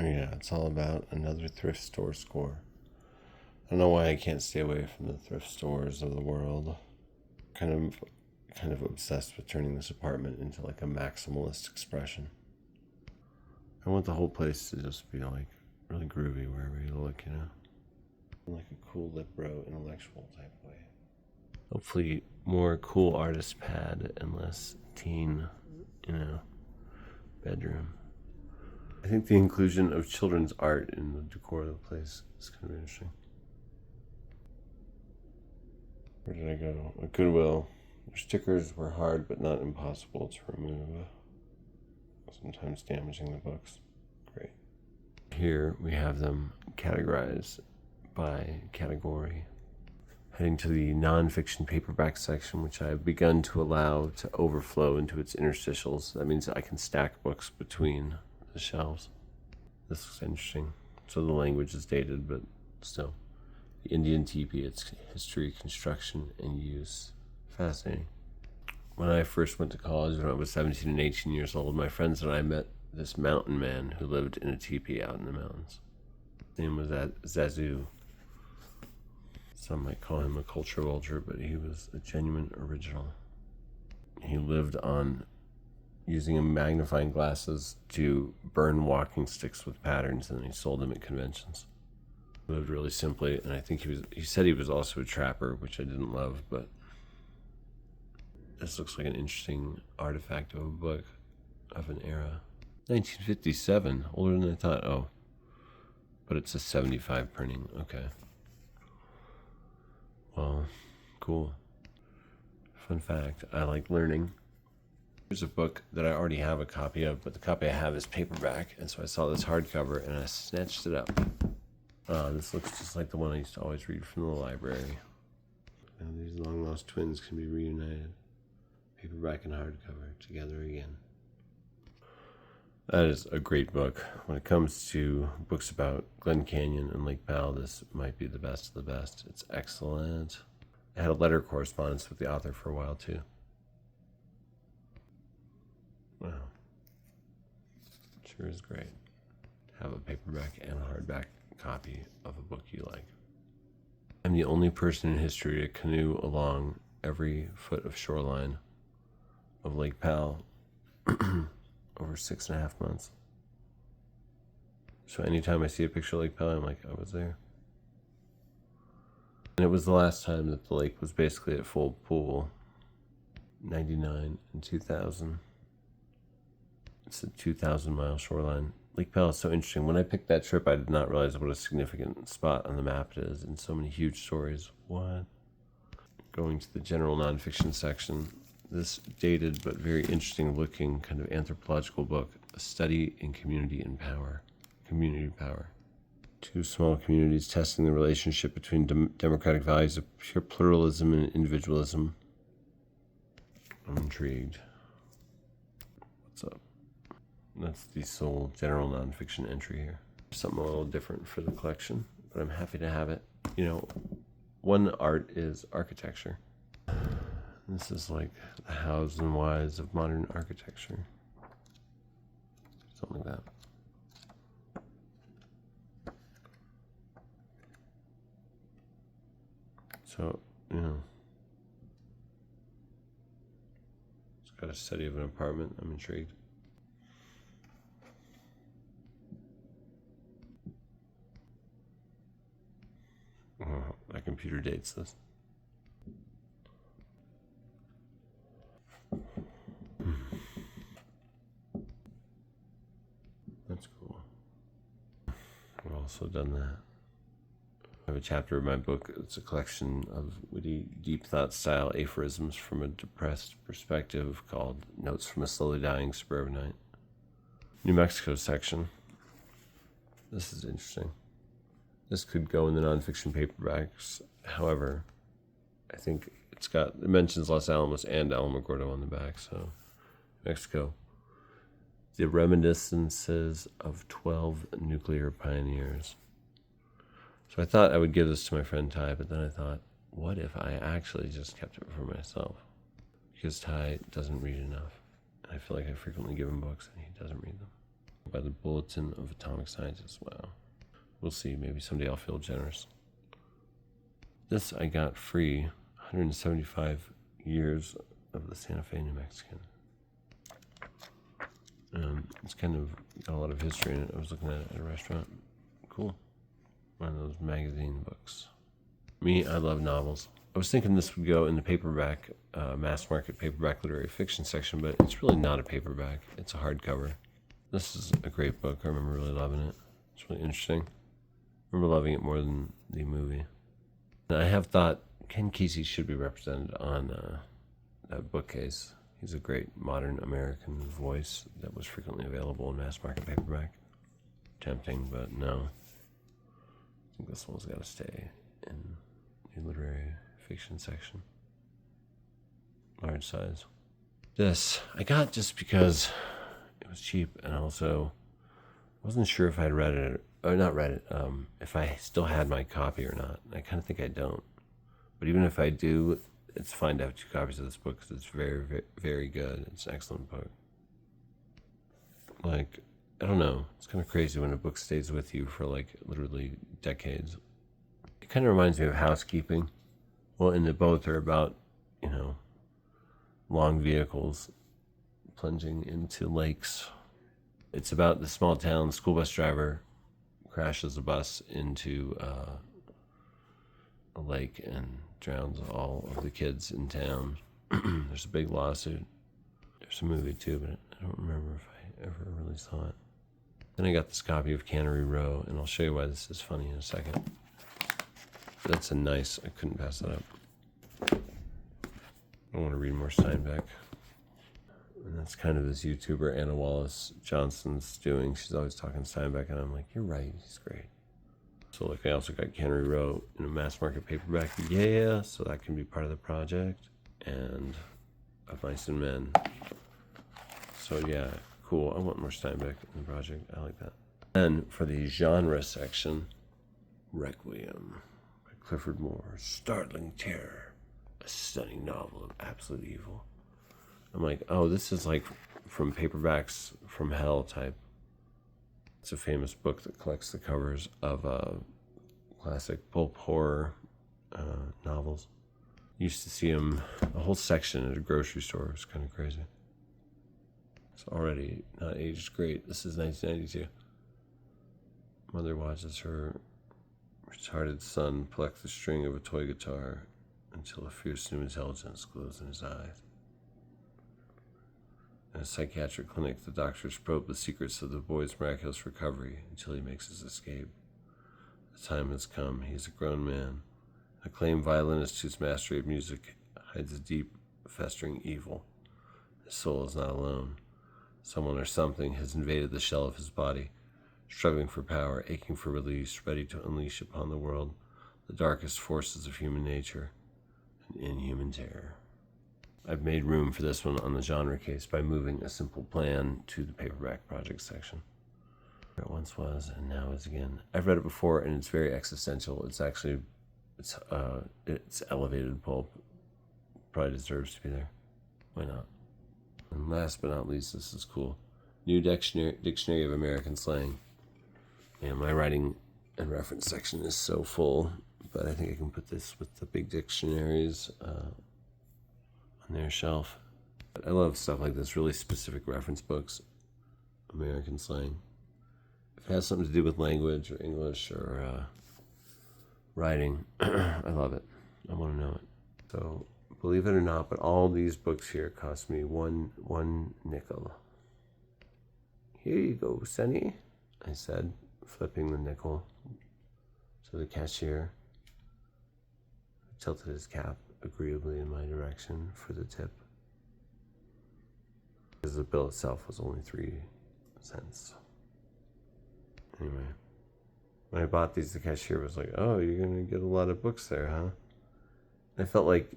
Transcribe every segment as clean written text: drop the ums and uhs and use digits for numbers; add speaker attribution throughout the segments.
Speaker 1: Yeah, it's all about another thrift store score. I don't know why I can't stay away from the thrift stores of the world. Kind of obsessed with turning this apartment into like a maximalist expression. I want the whole place to just be like really groovy wherever you look, like a cool lip bro intellectual type way. Hopefully more cool artist pad and less teen, bedroom. I think the inclusion of children's art in the decor of the place is kind of interesting. Where did I go? At Goodwill. Their stickers were hard but not impossible to remove, sometimes damaging the books. Great. Here we have them categorized by category. Heading to the nonfiction paperback section, which I've begun to allow to overflow into its interstitials. That means I can stack books between the shelves. This looks interesting. So the language is dated, but still. The Indian teepee, its history, construction, and use. Fascinating. When I first went to college, when I was 17 and 18 years old, my friends and I met this mountain man who lived in a teepee out in the mountains. His name was Zazu. Some might call him a culture vulture, but he was a genuine original. He lived on using magnifying glasses to burn walking sticks with patterns, and then he sold them at conventions. He lived really simply, and I think he said he was also a trapper, which I didn't love, but this looks like an interesting artifact of a book of an era. 1957, older than I thought. Oh, but it's a 75 printing. Okay. Well, cool. Fun fact, I like learning. Here's a book that I already have a copy of, but the copy I have is paperback, and so I saw this hardcover and I snatched it up. This looks just like the one I used to always read from the library. And these long lost twins can be reunited. Paperback and hardcover together again. That is a great book. When it comes to books about Glen Canyon and Lake Powell, this might be the best of the best. It's excellent. I had a letter correspondence with the author for a while too. Wow. Sure is great to have a paperback and a hardback copy of a book you like. I'm the only person in history to canoe along every foot of shoreline of Lake Powell over 6.5 months. So anytime I see a picture of Lake Powell, I'm like, I was there. And it was the last time that the lake was basically at full pool. 99 and 2000. It's a 2,000-mile shoreline. Lake Powell is so interesting. When I picked that trip, I did not realize what a significant spot on the map it is, and so many huge stories. What? Going to the general nonfiction section, this dated but very interesting looking kind of anthropological book, A Study in Community and Power. Community power. Two small communities testing the relationship between democratic values of pure pluralism and individualism. I'm intrigued. What's up? That's the sole general nonfiction entry here. Something a little different for the collection, but I'm happy to have it. One art is architecture. This is like the hows and whys of modern architecture. Something like that. So, it's got a study of an apartment. I'm intrigued. Oh, my computer dates this. That's cool. I've also done that. I have a chapter of my book. It's a collection of witty, deep thought style aphorisms from a depressed perspective called Notes from a Slowly Dying Suburbanite. New Mexico section. This is interesting. This could go in the nonfiction paperbacks. However, I think it mentions Los Alamos and Alamogordo on the back. So, Mexico. The Reminiscences of 12 Nuclear Pioneers. So I thought I would give this to my friend Ty, but then I thought, what if I actually just kept it for myself? Because Ty doesn't read enough. And I feel like I frequently give him books and he doesn't read them. by the Bulletin of Atomic Scientists. Wow. We'll see. Maybe someday I'll feel generous. This I got free. 175 years of the Santa Fe New Mexican. It's kind of got a lot of history in it. I was looking at it at a restaurant. Cool. One of those magazine books. Me, I love novels. I was thinking this would go in the paperback, mass market paperback literary fiction section, but it's really not a paperback. It's a hardcover. This is a great book. I remember really loving it. It's really interesting. I remember loving it more than the movie. And I have thought Ken Kesey should be represented on that bookcase. He's a great modern American voice that was frequently available in mass market paperback. Tempting, but no. I think this one's got to stay in the literary fiction section. Large size. This I got just because it was cheap, and also wasn't sure if I'd read it or not read it. If I still had my copy or not. I kind of think I don't. But even if I do, it's fine to have 2 copies of this book because it's very, very, very good. It's an excellent book. Like, I don't know. It's kind of crazy when a book stays with you for like literally decades. It kind of reminds me of Housekeeping. Well, and the both are about, long vehicles plunging into lakes. It's about the small town school bus driver crashes a bus into a lake and drowns all of the kids in town. There's a big lawsuit. There's a movie too, but I don't remember if I ever really saw it. Then I got this copy of Cannery Row, and I'll show you why this is funny in a second. That's a nice, I couldn't pass that up. I want to read more Steinbeck. And that's kind of this YouTuber, Anna Wallace Johnson's doing. She's always talking Steinbeck, and I'm like, you're right, he's great. So like, I also got Cannery Row in a mass market paperback. Yeah, so that can be part of the project. And Of Mice and Men. So yeah, cool. I want more Steinbeck in the project. I like that. And for the genre section, Requiem by Clifford Moore. Startling terror. A stunning novel of absolute evil. I'm like, oh, this is like from Paperbacks from Hell type. It's a famous book that collects the covers of classic pulp horror novels. Used to see them, a whole section at a grocery store. It was kind of crazy. It's already not aged great. This is 1992. Mother watches her retarded son pluck the string of a toy guitar until a fierce new intelligence glows in his eyes. In a psychiatric clinic, the doctors probe the secrets of the boy's miraculous recovery until he makes his escape. The time has come. He is a grown man, an acclaimed violinist whose mastery of music hides a deep, festering evil. His soul is not alone. Someone or something has invaded the shell of his body, struggling for power, aching for release, ready to unleash upon the world the darkest forces of human nature, an inhuman terror. I've made room for this one on the genre case by moving a simple plan to the paperback project section. It once was, and now is again. I've read it before, and it's very existential. It's actually, it's elevated pulp. Probably deserves to be there. Why not? And last but not least, this is cool. New Dictionary of American Slang. And my writing and reference section is so full, but I think I can put this with the big dictionaries on their shelf. But I love stuff like this, really specific reference books, American slang. If it has something to do with language or English or writing, I love it. I want to know it. So, believe it or not, but all these books here cost me one nickel. Here you go, Sonny, I said, flipping the nickel to the cashier. He tilted his cap agreeably in my direction for the tip, because the bill itself was only 3 cents. Anyway, when I bought these, the cashier was like, oh, you're going to get a lot of books there, huh? I felt like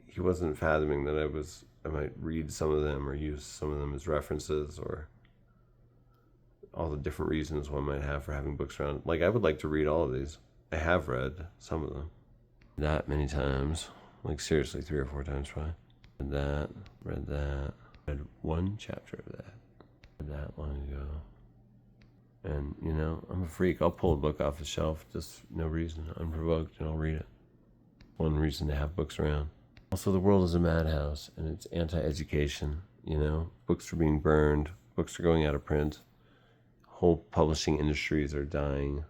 Speaker 1: he wasn't fathoming that I might read some of them or use some of them as references, or all the different reasons one might have for having books around. Like, I would like to read all of these. I have read some of them. That many times. Like, seriously, 3 or 4 times probably. Read that. Read 1 chapter of that. Read that long ago. And, you know, I'm a freak. I'll pull a book off the shelf, just no reason, unprovoked, and I'll read it. One reason to have books around. Also, the world is a madhouse, and it's anti-education, you know? Books are being burned. Books are going out of print. Whole publishing industries are dying.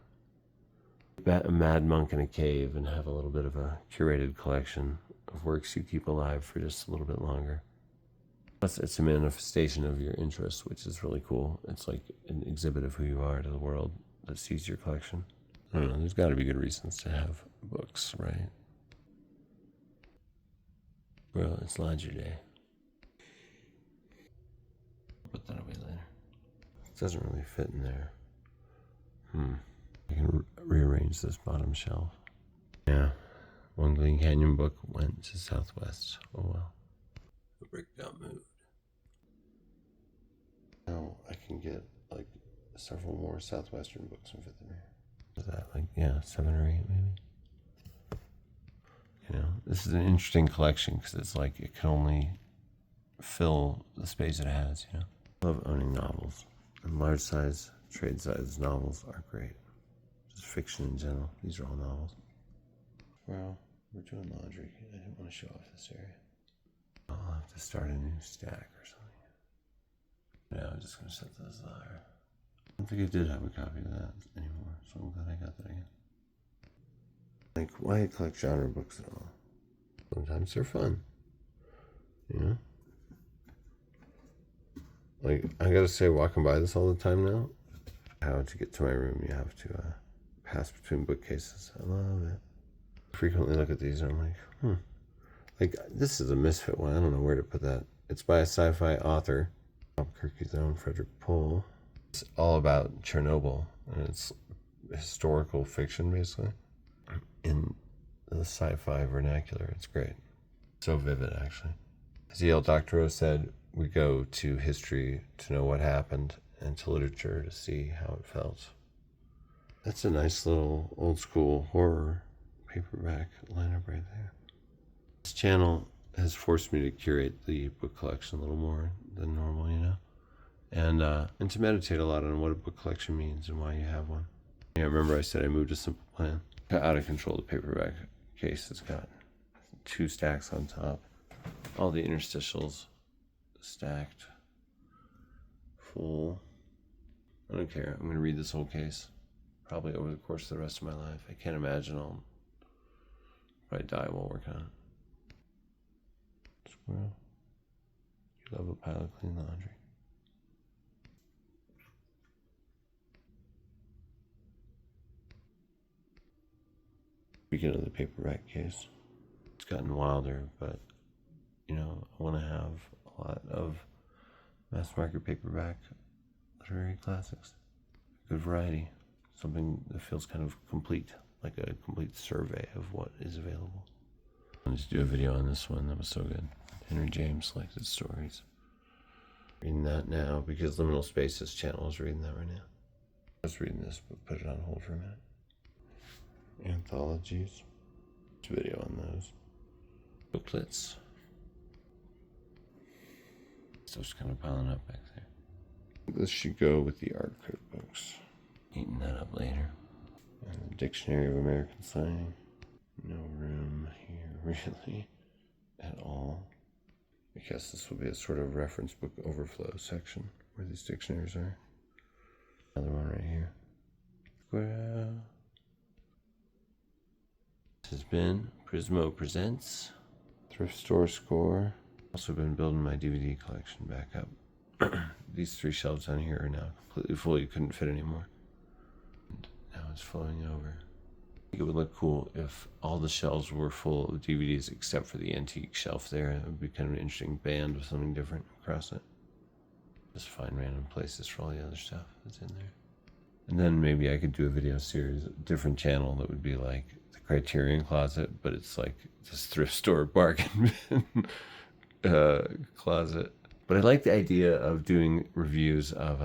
Speaker 1: Bet a mad monk in a cave and have a little bit of a curated collection of works you keep alive for just a little bit longer. Plus, it's a manifestation of your interests, which is really cool. It's like an exhibit of who you are to the world that sees your collection. I don't know, there's got to be good reasons to have books, right? Well, it's Ledger Day. Put that away later. It doesn't really fit in there. I can rearrange this bottom shelf. Yeah, one Glen Canyon book went to Southwest. Oh well. The brick got moved. Now I can get like several more Southwestern books and fit them here. Is that like, yeah, 7 or 8 maybe? You know, this is an interesting collection because it's like it can only fill the space it has, you know? I love owning novels. And large size, trade size novels are great. Just fiction in general. These are all novels. Well, we're doing laundry. I didn't want to show off this area. I'll have to start a new stack or something. Yeah, I'm just going to set those there. I don't think I did have a copy of that anymore, so I'm glad I got that again. Like, why collect genre books at all? Sometimes they're fun. You know? Like, I gotta say, walking by this all the time now, how to get to my room, you have to pass between bookcases. I love it. I frequently look at these and I'm like, Like, this is a misfit one. I don't know where to put that. It's by a sci-fi author, Albuquerque's own Frederick Pohl. It's all about Chernobyl, and it's historical fiction, basically, in the sci-fi vernacular. It's great. So vivid, actually. As Yale Doctorow said, we go to history to know what happened and to literature to see how it felt. That's a nice little old school horror paperback lineup right there. This channel has forced me to curate the book collection a little more than normal, you know? And to meditate a lot on what a book collection means and why you have one. Yeah, remember I said I moved a Simple Plan. Out of control, the paperback case has got 2 stacks on top. All the interstitials stacked, full. I don't care. I'm going to read this whole case probably over the course of the rest of my life. I can't imagine I'll probably die while working on it. Squirrel, you love a pile of clean laundry. Speaking of the paperback case, it's gotten wilder, but you know, I want to have a lot of mass market paperback literary classics. Good variety. Something that feels kind of complete, like a complete survey of what is available. I'll just do a video on this one. That was so good. Henry James Selected Stories. Reading that now because Liminal Spaces channel is reading that right now. I was reading this, but put it on hold for a minute. Anthologies. Video on those. Booklets. Stuff's kind of piling up back there. This should go with the art code books. Eating that up later. And the Dictionary of American Slang. No room here, really, at all. I guess this will be a sort of reference book overflow section where these dictionaries are. Another one right here. Well, this has been Prismo Presents. Thrift Store Score. Also been building my DVD collection back up. These 3 shelves on here are now completely full. You couldn't fit anymore. And now it's flowing over. I think it would look cool if all the shelves were full of DVDs except for the antique shelf there. It would be kind of an interesting band with something different across it. Just find random places for all the other stuff that's in there. And then maybe I could do a video series, a different channel that would be like the Criterion Closet, but it's like this thrift store bargain bin closet. But I like the idea of doing reviews of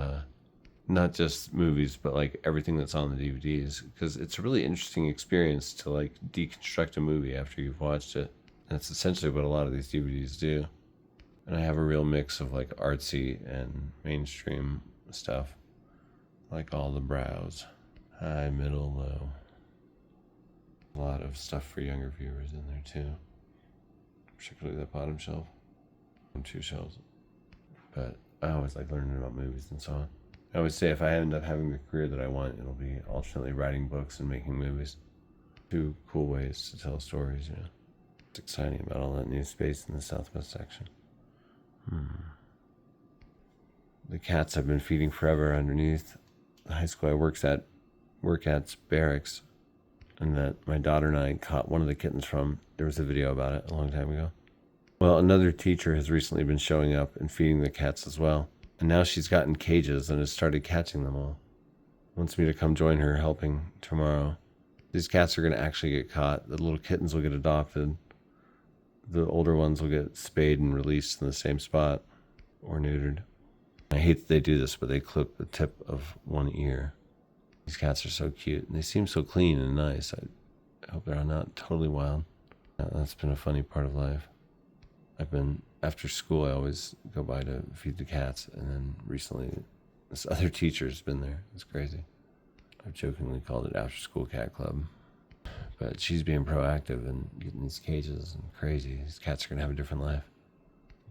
Speaker 1: not just movies, but like everything that's on the DVDs, because it's a really interesting experience to like deconstruct a movie after you've watched it. And it's essentially what a lot of these DVDs do. And I have a real mix of like artsy and mainstream stuff. like all the brows. High, middle, low. A lot of stuff for younger viewers in there too. Particularly that bottom shelf. 2 shelves. But I always like learning about movies and so on. I always say if I end up having the career that I want, it'll be alternately writing books and making movies. 2 cool ways to tell stories, you know. It's exciting about all that new space in the southwest section. The cats I've been feeding forever underneath the high school I work at's barracks, and that my daughter and I caught one of the kittens from. There was a video about it a long time ago. Well, another teacher has recently been showing up and feeding the cats as well. And now she's gotten cages and has started catching them all. Wants me to come join her helping tomorrow. These cats are going to actually get caught. The little kittens will get adopted. The older ones will get spayed and released in the same spot or neutered. I hate that they do this, but they clip the tip of one ear. These cats are so cute, and they seem so clean and nice. I hope they're not totally wild. That's been a funny part of life. After school, I always go by to feed the cats, and then recently, this other teacher's been there. It's crazy. I've jokingly called it After School Cat Club. But she's being proactive and getting these cages and crazy. These cats are going to have a different life.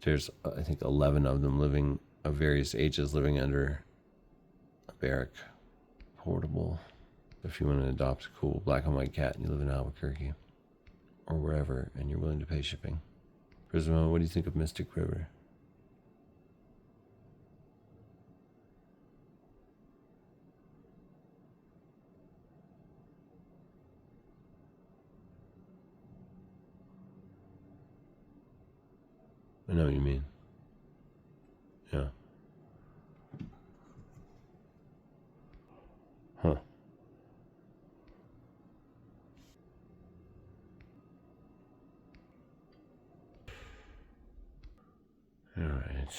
Speaker 1: There's, I think, 11 of them living, of various ages, living under a barrack. Portable. If you want to adopt a cool black and white cat and you live in Albuquerque or wherever and you're willing to pay shipping. Prismo, what do you think of Mystic River? I know what you mean. Yeah. Huh. All right.